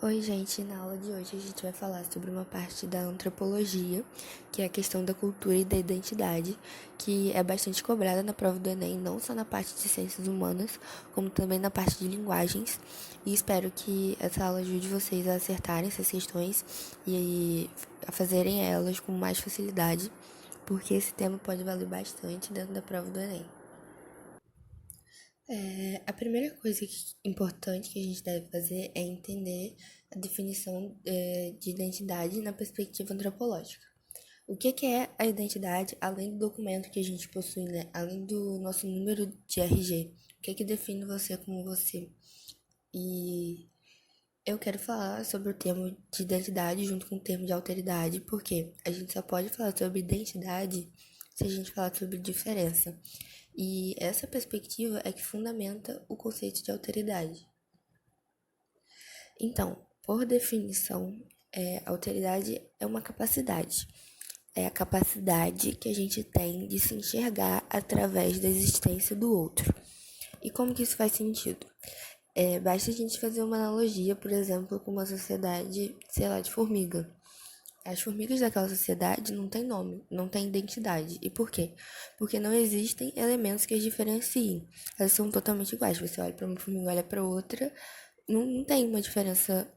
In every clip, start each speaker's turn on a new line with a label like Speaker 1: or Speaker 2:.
Speaker 1: Oi, gente. Na aula de hoje a gente vai falar sobre uma parte da antropologia, que é a questão da cultura e da identidade, que é bastante cobrada na prova do Enem, não só na parte de ciências humanas, como também na parte de linguagens. E espero que essa aula ajude vocês a acertarem essas questões e a fazerem elas com mais facilidade, porque esse tema pode valer bastante dentro da prova do Enem. A primeira coisa importante que a gente deve fazer é entender a definição de identidade na perspectiva antropológica. O que é a identidade além do documento que a gente possui, né? Além do nosso número de RG? O que define você como você? E eu quero falar sobre o termo de identidade junto com o termo de alteridade, porque a gente só pode falar sobre identidade se a gente falar sobre diferença. E essa perspectiva é que fundamenta o conceito de alteridade. Então, por definição, alteridade é uma capacidade. É a capacidade que a gente tem de se enxergar através da existência do outro. E como que isso faz sentido? Basta a gente fazer uma analogia, por exemplo, com uma sociedade, sei lá, de formiga. As formigas daquela sociedade não têm nome, não têm identidade. E por quê? Porque não existem elementos que as diferenciem. Elas são totalmente iguais. Você olha para uma formiga, olha para outra, não tem uma diferença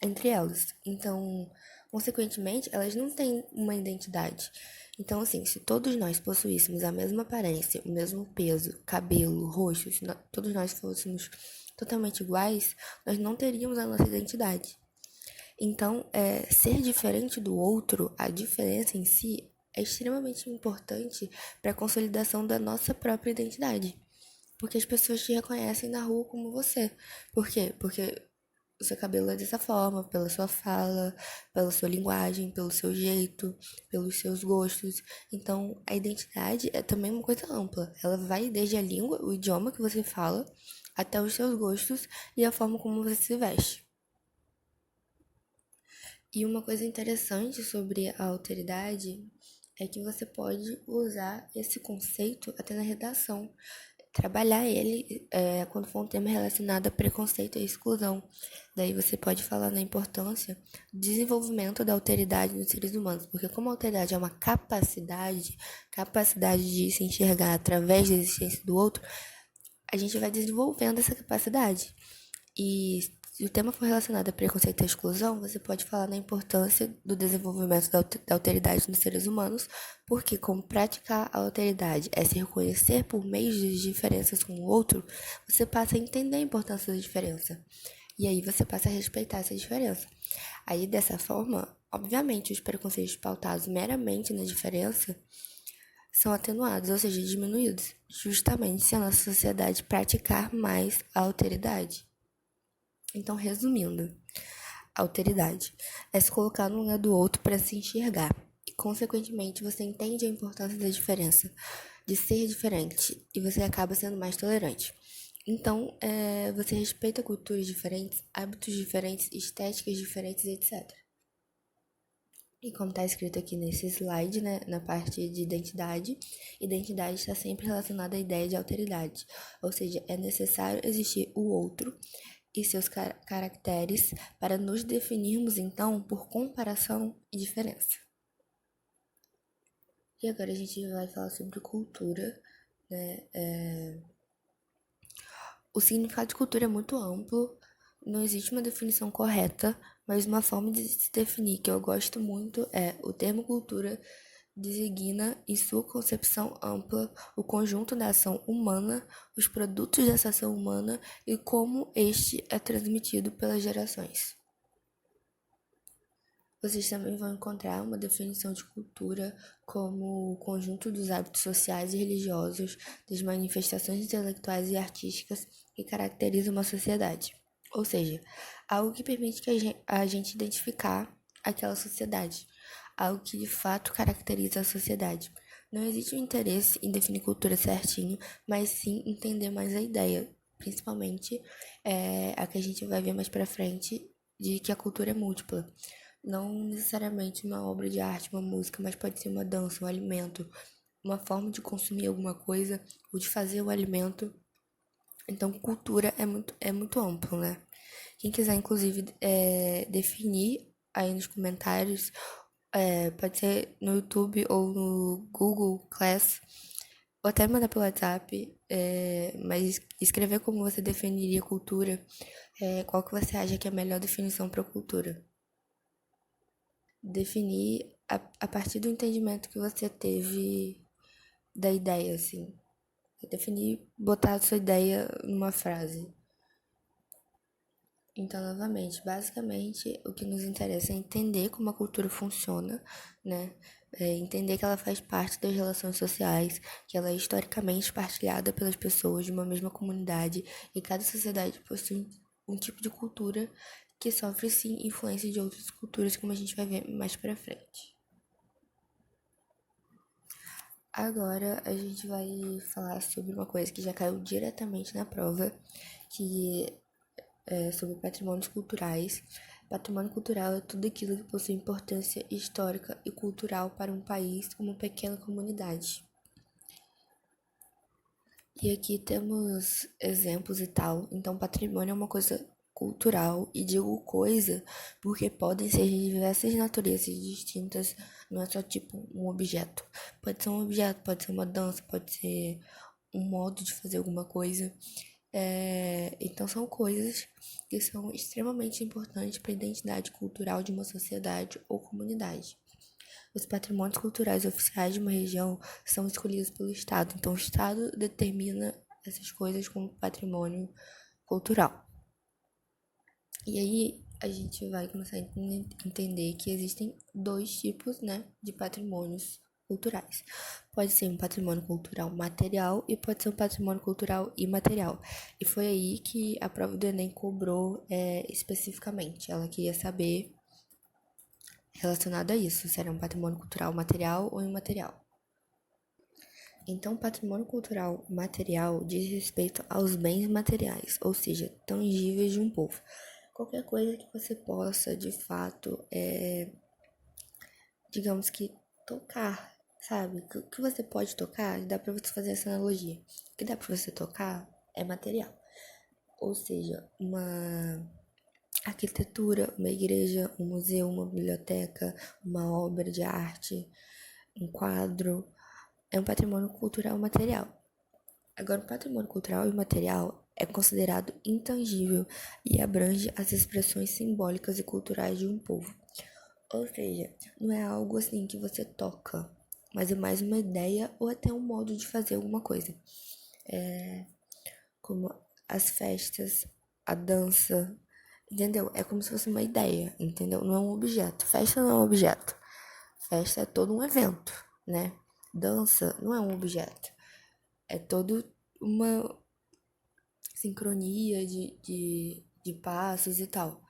Speaker 1: entre elas. Então, consequentemente, elas não têm uma identidade. Então, assim, se todos nós possuíssemos a mesma aparência, o mesmo peso, cabelo, rosto, se todos nós fôssemos totalmente iguais, nós não teríamos a nossa identidade. Então, ser diferente do outro, a diferença em si, é extremamente importante para a consolidação da nossa própria identidade. Porque as pessoas te reconhecem na rua como você. Por quê? Porque o seu cabelo é dessa forma, pela sua fala, pela sua linguagem, pelo seu jeito, pelos seus gostos. Então, a identidade é também uma coisa ampla. Ela vai desde a língua, o idioma que você fala, até os seus gostos e a forma como você se veste. E uma coisa interessante sobre a alteridade é que você pode usar esse conceito até na redação, trabalhar ele quando for um tema relacionado a preconceito e exclusão. Daí você pode falar na importância do desenvolvimento da alteridade nos seres humanos, porque como a alteridade é uma capacidade de se enxergar através da existência do outro, a gente vai desenvolvendo essa capacidade. E se o tema for relacionado a preconceito e exclusão, você pode falar na importância do desenvolvimento da alteridade nos seres humanos, porque como praticar a alteridade é se reconhecer por meio de diferenças com o outro, você passa a entender a importância da diferença. E aí você passa a respeitar essa diferença. Aí dessa forma, obviamente, os preconceitos pautados meramente na diferença são atenuados, ou seja, diminuídos, justamente se a nossa sociedade praticar mais a alteridade. Então, resumindo, a alteridade é se colocar no lugar do outro para se enxergar. E, consequentemente, você entende a importância da diferença, de ser diferente, e você acaba sendo mais tolerante. Então, você respeita culturas diferentes, hábitos diferentes, estéticas diferentes, etc. E como está escrito aqui nesse slide, né, na parte de identidade, identidade está sempre relacionada à ideia de alteridade, ou seja, é necessário existir o outro e seus caracteres para nos definirmos, então, por comparação e diferença. E agora a gente vai falar sobre cultura, né? O significado de cultura é muito amplo, não existe uma definição correta, mas uma forma de se definir que eu gosto muito é o termo cultura designa, em sua concepção ampla, o conjunto da ação humana, os produtos dessa ação humana e como este é transmitido pelas gerações. Vocês também vão encontrar uma definição de cultura como o conjunto dos hábitos sociais e religiosos, das manifestações intelectuais e artísticas que caracterizam uma sociedade. Ou seja, algo que permite que a gente identificar aquela sociedade, algo que de fato caracteriza a sociedade. Não existe um interesse em definir cultura certinho, mas sim entender mais a ideia, principalmente a que a gente vai ver mais pra frente, de que a cultura é múltipla. Não necessariamente uma obra de arte, uma música, mas pode ser uma dança, um alimento, uma forma de consumir alguma coisa ou de fazer o alimento. Então, cultura é muito amplo, né? Quem quiser, inclusive, definir aí nos comentários, pode ser no YouTube ou no Google Class, ou até mandar pelo WhatsApp, mas escrever como você definiria cultura, qual que você acha que é a melhor definição para cultura. Definir a partir do entendimento que você teve da ideia, assim. Definir, botar a sua ideia numa frase. Então, novamente, basicamente, o que nos interessa é entender como a cultura funciona, né? Entender que ela faz parte das relações sociais, que ela é historicamente partilhada pelas pessoas de uma mesma comunidade e cada sociedade possui um tipo de cultura que sofre, sim, influência de outras culturas, como a gente vai ver mais pra frente. Agora a gente vai falar sobre uma coisa que já caiu diretamente na prova, que sobre patrimônios culturais. Patrimônio cultural é tudo aquilo que possui importância histórica e cultural para um país ou uma pequena comunidade. E aqui temos exemplos e tal. Então, patrimônio é uma coisa cultural, e digo coisa porque podem ser de diversas naturezas distintas, não é só tipo um objeto. Pode ser um objeto, pode ser uma dança, pode ser um modo de fazer alguma coisa. Então, são coisas que são extremamente importantes para a identidade cultural de uma sociedade ou comunidade. Os patrimônios culturais oficiais de uma região são escolhidos pelo Estado, então o Estado determina essas coisas como patrimônio cultural. E aí a gente vai começar a entender que existem dois tipos, né, de patrimônios culturais. Pode ser um patrimônio cultural material e pode ser um patrimônio cultural imaterial. E foi aí que a prova do Enem cobrou especificamente. Ela queria saber relacionado a isso, se era um patrimônio cultural material ou imaterial. Então, patrimônio cultural material diz respeito aos bens materiais, ou seja, tangíveis de um povo. Qualquer coisa que você possa, de fato, digamos que tocar, sabe? O que você pode tocar, dá pra você fazer essa analogia. O que dá pra você tocar é material. Ou seja, uma arquitetura, uma igreja, um museu, uma biblioteca, uma obra de arte, um quadro, é um patrimônio cultural material. Agora, o patrimônio cultural e material é considerado intangível e abrange as expressões simbólicas e culturais de um povo. Ou seja, não é algo assim que você toca, mas é mais uma ideia ou até um modo de fazer alguma coisa. Como as festas, a dança, entendeu? É como se fosse uma ideia, entendeu? Não é um objeto. Festa não é um objeto. Festa é todo um evento, né? Dança não é um objeto. É todo uma sincronia de passos e tal.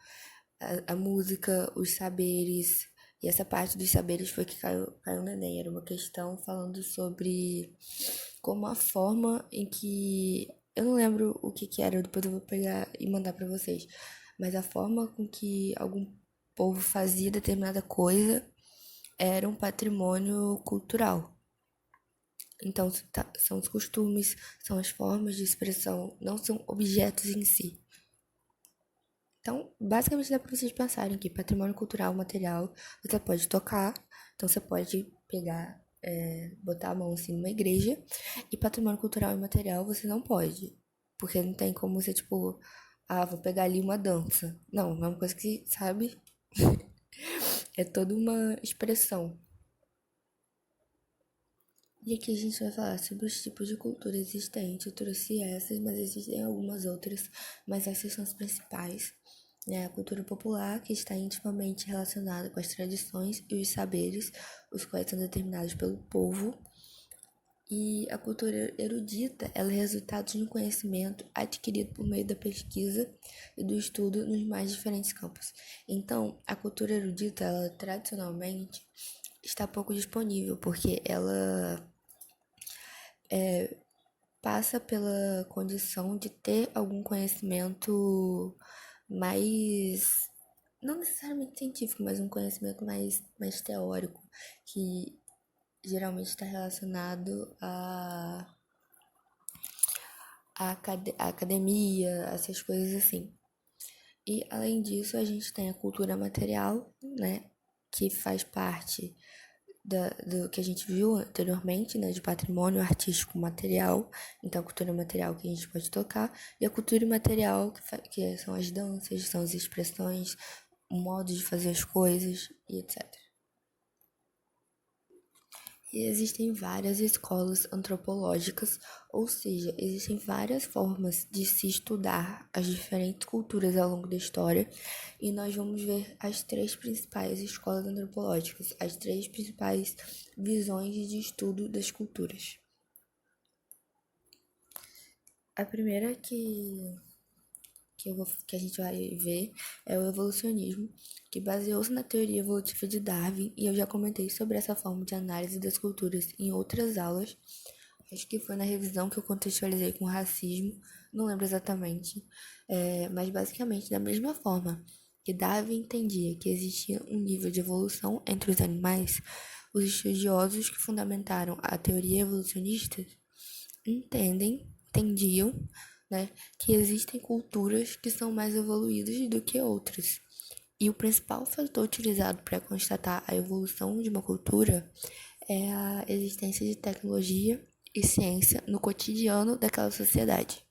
Speaker 1: A música, os saberes, e essa parte dos saberes foi que caiu no Enem. Era uma questão falando sobre como a forma em que. Eu não lembro o que era, depois eu vou pegar e mandar pra vocês. Mas a forma com que algum povo fazia determinada coisa era um patrimônio cultural. Então, são os costumes, são as formas de expressão, não são objetos em si. Então, basicamente dá para vocês pensarem que patrimônio cultural material você pode tocar, então você pode pegar, botar a mão assim numa igreja, e patrimônio cultural imaterial você não pode, porque não tem como você, tipo, vou pegar ali uma dança. Não, é uma coisa que, sabe, é toda uma expressão. E aqui a gente vai falar sobre os tipos de cultura existentes. Eu trouxe essas, mas existem algumas outras, mas essas são as principais. A cultura popular, que está intimamente relacionada com as tradições e os saberes, os quais são determinados pelo povo. E a cultura erudita, ela é resultado de um conhecimento adquirido por meio da pesquisa e do estudo nos mais diferentes campos. Então, a cultura erudita, ela tradicionalmente está pouco disponível, porque ela passa pela condição de ter algum conhecimento mais, não necessariamente científico, mas um conhecimento mais teórico, que geralmente está relacionado a academia, essas coisas assim. E além disso, a gente tem a cultura material, né, que faz parte do que a gente viu anteriormente, né, de patrimônio artístico material. Então, a cultura material que a gente pode tocar, e a cultura imaterial, que são as danças, são as expressões, o modo de fazer as coisas e etc. E existem várias escolas antropológicas, ou seja, existem várias formas de se estudar as diferentes culturas ao longo da história, e nós vamos ver as três principais escolas antropológicas, as três principais visões de estudo das culturas. A primeira que a gente vai ver é o evolucionismo, que baseou-se na teoria evolutiva de Darwin, e eu já comentei sobre essa forma de análise das culturas em outras aulas. Acho que foi na revisão que eu contextualizei com racismo, não lembro exatamente, mas basicamente da mesma forma que Darwin entendia que existia um nível de evolução entre os animais, os estudiosos que fundamentaram a teoria evolucionista entendiam, né, que existem culturas que são mais evoluídas do que outras. E o principal fator utilizado para constatar a evolução de uma cultura é a existência de tecnologia e ciência no cotidiano daquela sociedade.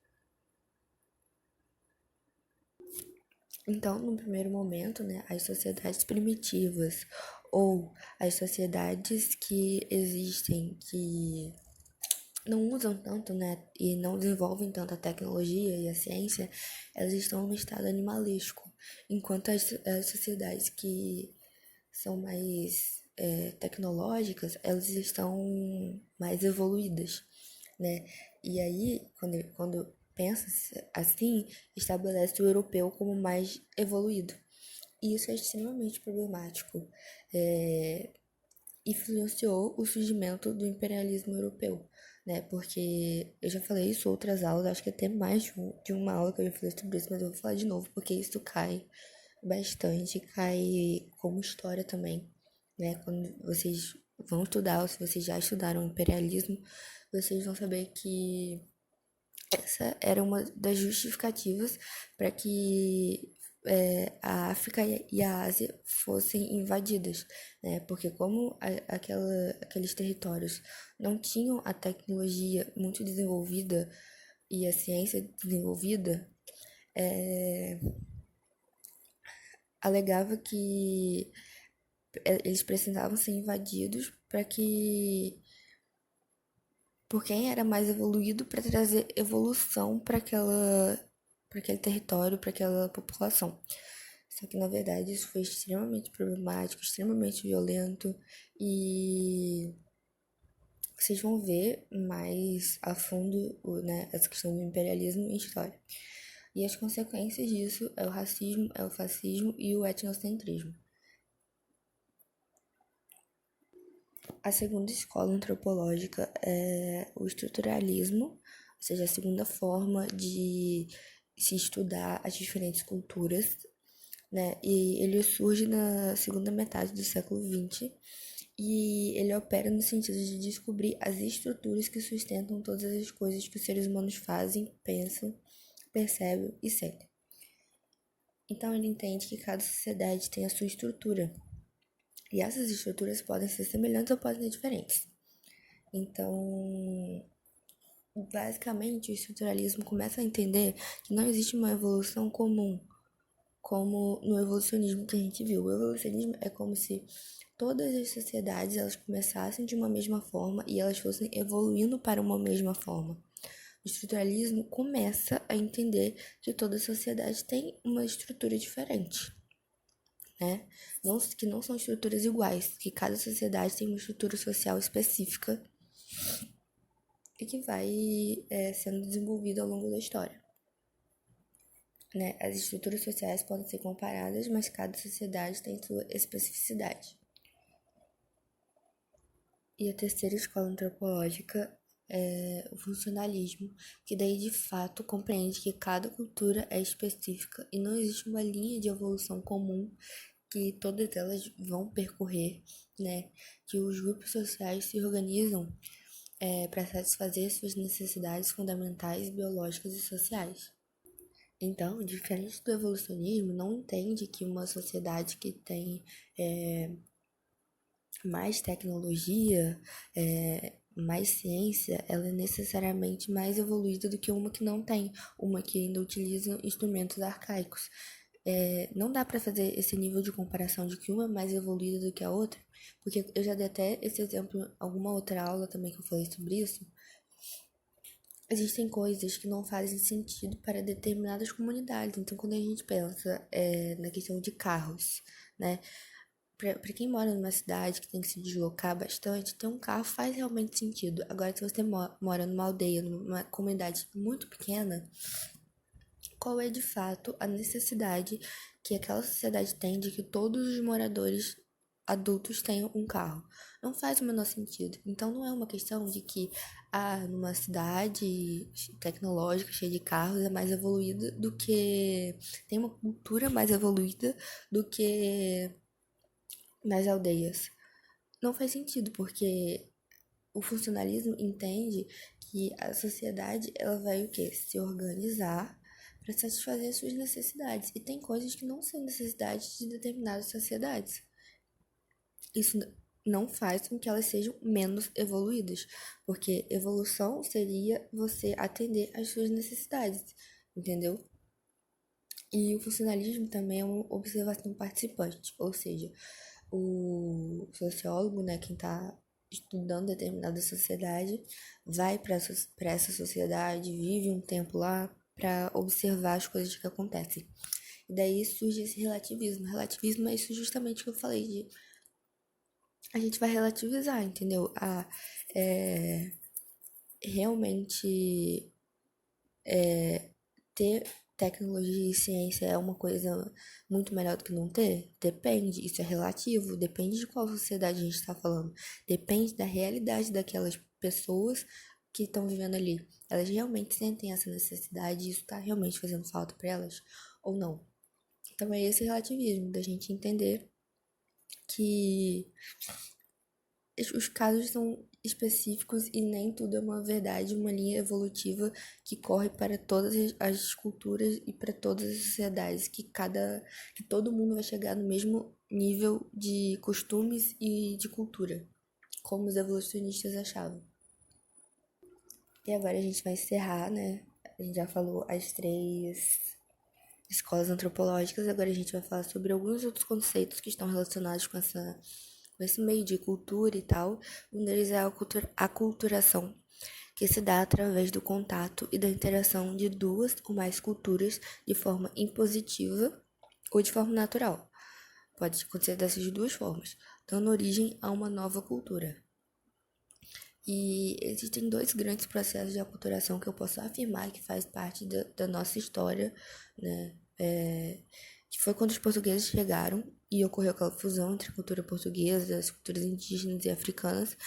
Speaker 1: Então, no primeiro momento, né, as sociedades primitivas ou as sociedades que existem que não usam tanto, né, e não desenvolvem tanto a tecnologia e a ciência, elas estão no estado animalesco, enquanto as sociedades que são mais tecnológicas, elas estão mais evoluídas, né? E aí, quando pensa assim, estabelece o europeu como mais evoluído. E isso é extremamente problemático. Influenciou o surgimento do imperialismo europeu, né? Porque eu já falei isso em outras aulas, acho que até mais de uma aula que eu já falei sobre isso, mas eu vou falar de novo, porque isso cai bastante, cai como história também, né? Quando vocês vão estudar, ou se vocês já estudaram imperialismo, vocês vão saber que essa era uma das justificativas para que a África e a Ásia fossem invadidas, né? Porque como aqueles territórios não tinham a tecnologia muito desenvolvida e a ciência desenvolvida, alegava que eles precisavam ser invadidos para que por quem era mais evoluído para trazer evolução para aquele território, para aquela população. Só que na verdade isso foi extremamente problemático, extremamente violento, e vocês vão ver mais a fundo, né, essa questão do imperialismo em história. E as consequências disso é o racismo, é o fascismo e o etnocentrismo. A segunda escola antropológica é o estruturalismo, ou seja, a segunda forma de se estudar as diferentes culturas, né? E ele surge na segunda metade do século XX, e ele opera no sentido de descobrir as estruturas que sustentam todas as coisas que os seres humanos fazem, pensam, percebem e sentem. Então ele entende que cada sociedade tem a sua estrutura, e essas estruturas podem ser semelhantes ou podem ser diferentes. Então, basicamente, o estruturalismo começa a entender que não existe uma evolução comum, como no evolucionismo que a gente viu. O evolucionismo é como se todas as sociedades elas começassem de uma mesma forma e elas fossem evoluindo para uma mesma forma. O estruturalismo começa a entender que toda sociedade tem uma estrutura diferente, né? Que não são estruturas iguais, que cada sociedade tem uma estrutura social específica e que vai sendo desenvolvida ao longo da história. Né? As estruturas sociais podem ser comparadas, mas cada sociedade tem sua especificidade. E a terceira escola antropológica é o funcionalismo, que daí de fato compreende que cada cultura é específica e não existe uma linha de evolução comum que todas elas vão percorrer, né? Que os grupos sociais se organizam para satisfazer suas necessidades fundamentais, biológicas e sociais. Então, diferente do evolucionismo, não entende que uma sociedade que tem mais tecnologia, mais ciência, ela é necessariamente mais evoluída do que uma que não tem, uma que ainda utiliza instrumentos arcaicos. Não dá para fazer esse nível de comparação de que uma é mais evoluída do que a outra, porque eu já dei até esse exemplo em alguma outra aula também que eu falei sobre isso. Existem coisas que não fazem sentido para determinadas comunidades. Então, quando a gente pensa na questão de carros, né? Para quem mora numa cidade que tem que se deslocar bastante, ter um carro faz realmente sentido. Agora, se você mora numa aldeia, numa comunidade muito pequena, qual é de fato a necessidade que aquela sociedade tem de que todos os moradores adultos tenham um carro? Não faz o menor sentido. Então, não é uma questão de que numa cidade tecnológica cheia de carros é mais evoluída do que. Tem uma cultura mais evoluída do que nas aldeias. Não faz sentido, porque o funcionalismo entende que a sociedade ela vai o quê? Se organizar para satisfazer suas necessidades. E tem coisas que não são necessidades de determinadas sociedades. Isso não faz com que elas sejam menos evoluídas, porque evolução seria você atender às suas necessidades, entendeu? E o funcionalismo também é uma observação participante, ou seja, o sociólogo, né, quem está estudando determinada sociedade, vai para essa sociedade, vive um tempo lá para observar as coisas que acontecem. E daí surge esse relativismo. Relativismo é isso justamente que eu falei de a gente vai relativizar, entendeu? Realmente ter tecnologia e ciência é uma coisa muito melhor do que não ter? Depende, isso é relativo, depende de qual sociedade a gente está falando, depende da realidade daquelas pessoas que estão vivendo ali. Elas realmente sentem essa necessidade e isso está realmente fazendo falta para elas ou não? Então é esse relativismo da gente entender que os casos são específicos e nem tudo é uma verdade, uma linha evolutiva que corre para todas as culturas e para todas as sociedades, que todo mundo vai chegar no mesmo nível de costumes e de cultura, como os evolucionistas achavam. E agora a gente vai encerrar, né? A gente já falou as três escolas antropológicas, agora a gente vai falar sobre alguns outros conceitos que estão relacionados com esse meio de cultura e tal. Um deles é a aculturação, que se dá através do contato e da interação de duas ou mais culturas de forma impositiva ou de forma natural. Pode acontecer dessas duas formas, dando origem a uma nova cultura. E existem dois grandes processos de aculturação que eu posso afirmar que faz parte da nossa história, né? Que foi quando os portugueses chegaram e ocorreu aquela fusão entre a cultura portuguesa, as culturas indígenas e africanas,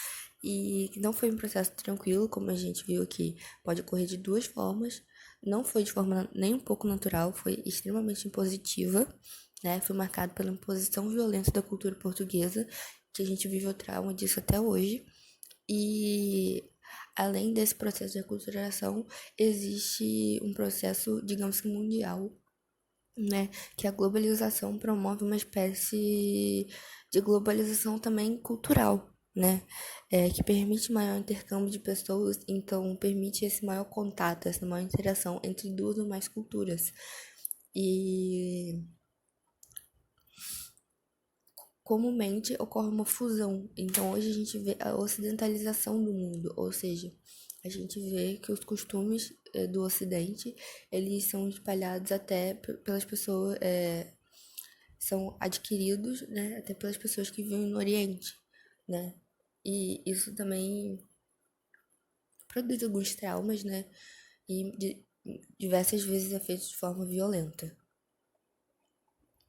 Speaker 1: e não foi um processo tranquilo, como a gente viu aqui, pode ocorrer de duas formas, não foi de forma nem um pouco natural, foi extremamente impositiva, né? Foi marcado pela imposição violenta da cultura portuguesa, que a gente vive o trauma disso até hoje. E além desse processo de aculturação, existe um processo, digamos que mundial, né? Que a globalização promove uma espécie de globalização também cultural, né? Que permite maior intercâmbio de pessoas, então permite esse maior contato, essa maior interação entre duas ou mais culturas. E comumente ocorre uma fusão. Então hoje a gente vê a ocidentalização do mundo, ou seja, a gente vê que os costumes do Ocidente eles são espalhados até pelas pessoas, são adquiridos, né, até pelas pessoas que vivem no Oriente, né? E isso também produz alguns traumas, né? E diversas vezes é feito de forma violenta.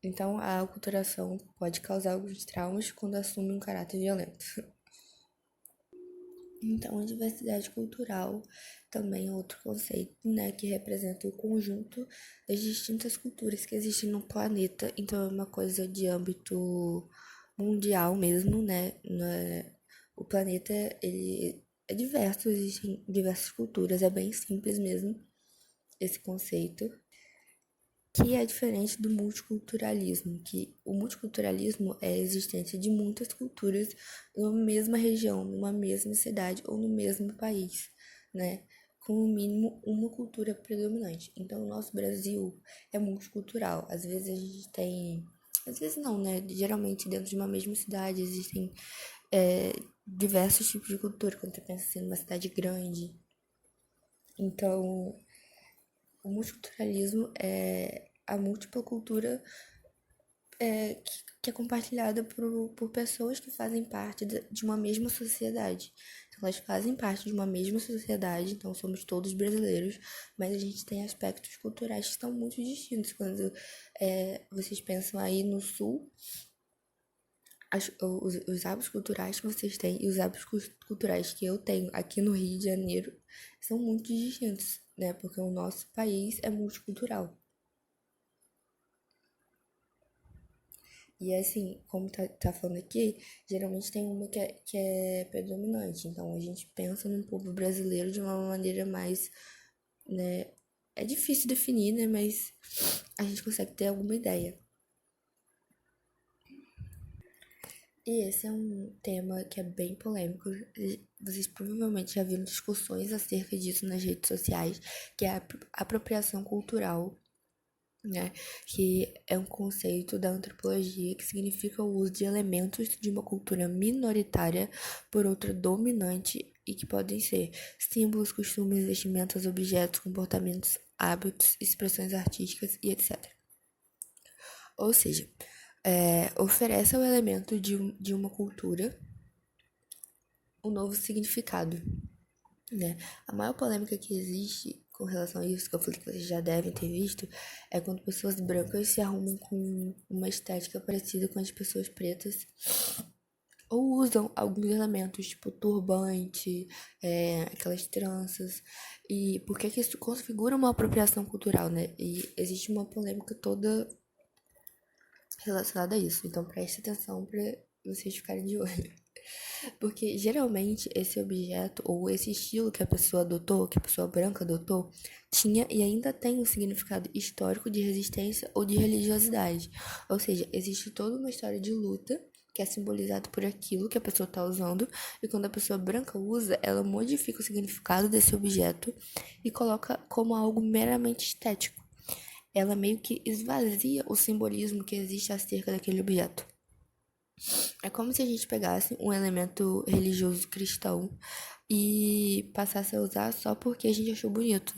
Speaker 1: Então, a aculturação pode causar alguns traumas quando assume um caráter violento. Então, a diversidade cultural também é outro conceito, né, que representa o conjunto das distintas culturas que existem no planeta. Então, é uma coisa de âmbito mundial mesmo, né? O planeta, ele é diverso, existem diversas culturas, é bem simples mesmo esse conceito, que é diferente do multiculturalismo, que o multiculturalismo é a existência de muitas culturas numa mesma região, numa mesma cidade ou no mesmo país, né? Com no mínimo uma cultura predominante. Então, o nosso Brasil é multicultural. Às vezes a gente tem. Às vezes não, né? Geralmente dentro de uma mesma cidade existem diversos tipos de cultura, quando você pensa assim numa cidade grande. Então, o multiculturalismo é a múltipla cultura que é compartilhada por pessoas que fazem parte de uma mesma sociedade. Então, elas fazem parte de uma mesma sociedade, então somos todos brasileiros, mas a gente tem aspectos culturais que são muito distintos. Quando vocês pensam aí no Sul, os hábitos culturais que vocês têm e os hábitos culturais que eu tenho aqui no Rio de Janeiro são muito distintos, né? Porque o nosso país é multicultural. E assim, como tá falando aqui, geralmente tem uma que é predominante. Então a gente pensa no povo brasileiro de uma maneira mais, né? É difícil definir, né? Mas a gente consegue ter alguma ideia. E esse é um tema que é bem polêmico. Vocês provavelmente já viram discussões acerca disso nas redes sociais, que é a apropriação cultural, né? Que é um conceito da antropologia que significa o uso de elementos de uma cultura minoritária por outra dominante e que podem ser símbolos, costumes, vestimentas, objetos, comportamentos, hábitos, expressões artísticas e etc. Ou seja, oferece ao elemento de uma cultura um novo significado, né? A maior polêmica que existe com relação a isso, que eu falei que vocês já devem ter visto, é quando pessoas brancas se arrumam com uma estética parecida com as pessoas pretas ou usam alguns elementos, tipo turbante, aquelas tranças, e por que isso configura uma apropriação cultural, né? E existe uma polêmica toda relacionada a isso, então preste atenção para vocês ficarem de olho. Porque geralmente esse objeto ou esse estilo que a pessoa adotou, que a pessoa branca adotou, tinha e ainda tem um significado histórico de resistência ou de religiosidade. Ou seja, existe toda uma história de luta que é simbolizado por aquilo que a pessoa está usando, e quando a pessoa branca usa, ela modifica o significado desse objeto e coloca como algo meramente estético. Ela meio que esvazia o simbolismo que existe acerca daquele objeto. É como se a gente pegasse um elemento religioso cristão e passasse a usar só porque a gente achou bonito,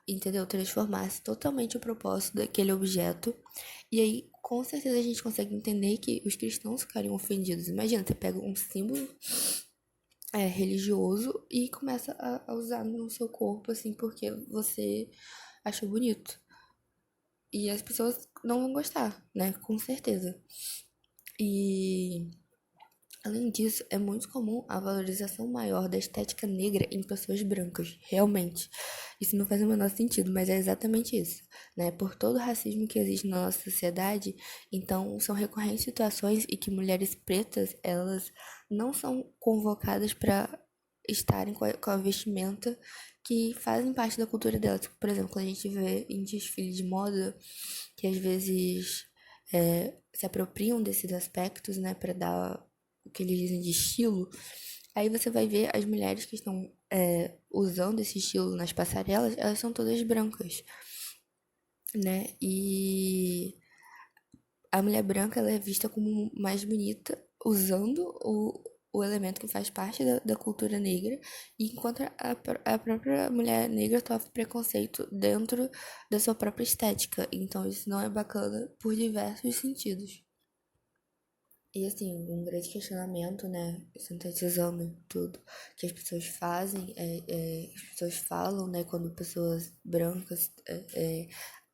Speaker 1: entendeu? Transformasse totalmente o propósito daquele objeto. E aí, com certeza, a gente consegue entender que os cristãos ficariam ofendidos. Imagina, você pega um símbolo religioso e começa a usar no seu corpo, assim, porque você achou bonito. E as pessoas não vão gostar, né? Com certeza. E além disso, é muito comum a valorização maior da estética negra em pessoas brancas, realmente. Isso não faz o menor sentido, mas é exatamente isso, né? Por todo o racismo que existe na nossa sociedade, então são recorrentes situações em que mulheres pretas, elas não são convocadas para estarem com a vestimenta que fazem parte da cultura delas. Por exemplo, quando a gente vê em desfile de moda, que às vezes se apropriam desses aspectos, né, para dar o que eles dizem de estilo, aí você vai ver as mulheres que estão usando esse estilo nas passarelas, elas são todas brancas, né? E a mulher branca ela é vista como mais bonita usando o elemento que faz parte da cultura negra, enquanto a própria mulher negra sofre preconceito dentro da sua própria estética. Então isso não é bacana por diversos sentidos. E assim, um grande questionamento, né, sintetizando tudo que as pessoas fazem, as pessoas falam, né, quando pessoas brancas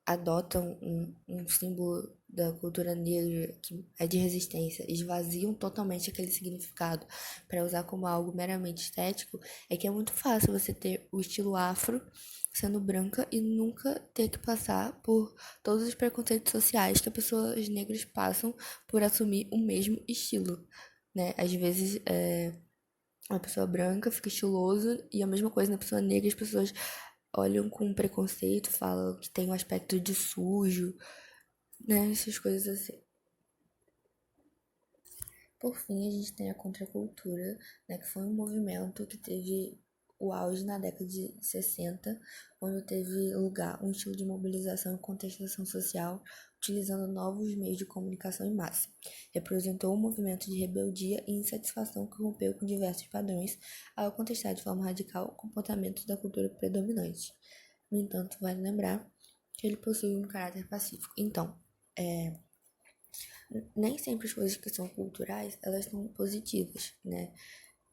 Speaker 1: adotam um símbolo da cultura negra que é de resistência, esvaziam totalmente aquele significado para usar como algo meramente estético, é que é muito fácil você ter o estilo afro sendo branca e nunca ter que passar por todos os preconceitos sociais que as pessoas negras passam por assumir o mesmo estilo, né? Às vezes A pessoa branca fica estiloso e a mesma coisa na pessoa negra, as pessoas olham com preconceito, falam que tem um aspecto de sujo, né? Essas coisas assim. Por fim, a gente tem a contracultura, né, que foi um movimento que teve o auge na década de 60, quando teve lugar um estilo de mobilização e contestação social, utilizando novos meios de comunicação em massa. Representou um movimento de rebeldia e insatisfação que rompeu com diversos padrões ao contestar de forma radical comportamentos da cultura predominante. No entanto, vale lembrar que ele possui um caráter pacífico. Então, nem sempre as coisas que são culturais, elas são positivas, né?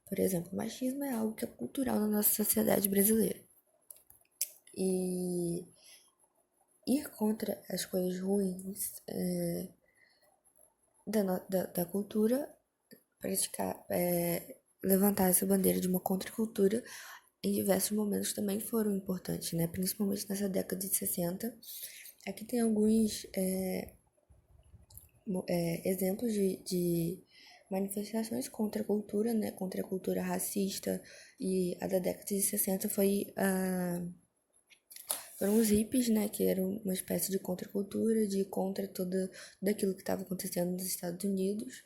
Speaker 1: Por exemplo, o machismo é algo que é cultural na nossa sociedade brasileira. E ir contra as coisas ruins da cultura, praticar, levantar essa bandeira de uma contracultura em diversos momentos também foram importantes, né? Principalmente nessa década de 60. Aqui tem alguns exemplos de manifestações contra a cultura, né? Contra a cultura racista. E a da década de 60 foram os hippies, né? Que eram uma espécie de contracultura, de contra tudo daquilo que estava acontecendo nos Estados Unidos.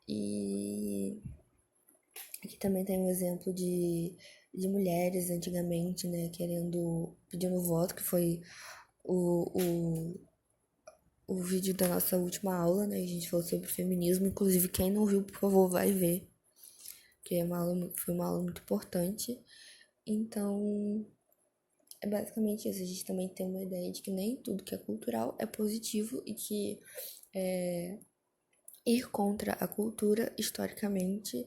Speaker 1: E aqui também tem um exemplo de mulheres antigamente, né? Pedindo voto, que foi o o vídeo da nossa última aula, né? A gente falou sobre feminismo. Inclusive, quem não viu, por favor, vai ver. Que foi uma aula muito importante. Então, é basicamente isso. A gente também tem uma ideia de que nem tudo que é cultural é positivo e que ir contra a cultura, historicamente,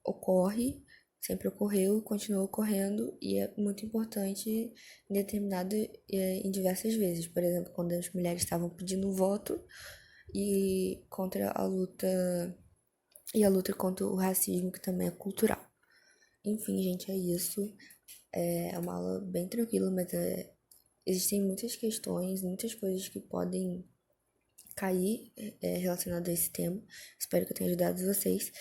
Speaker 1: ocorre, sempre ocorreu e continua ocorrendo, e é muito importante em diversas vezes. Por exemplo, quando as mulheres estavam pedindo voto e contra a luta contra o racismo, que também é cultural. Enfim, gente, é isso. É uma aula bem tranquila, mas existem muitas questões, muitas coisas que podem cair relacionado a esse tema. Espero que eu tenha ajudado vocês.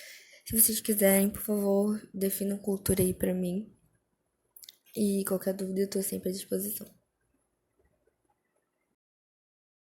Speaker 1: Se vocês quiserem, por favor, definam cultura aí pra mim. E qualquer dúvida eu tô sempre à disposição.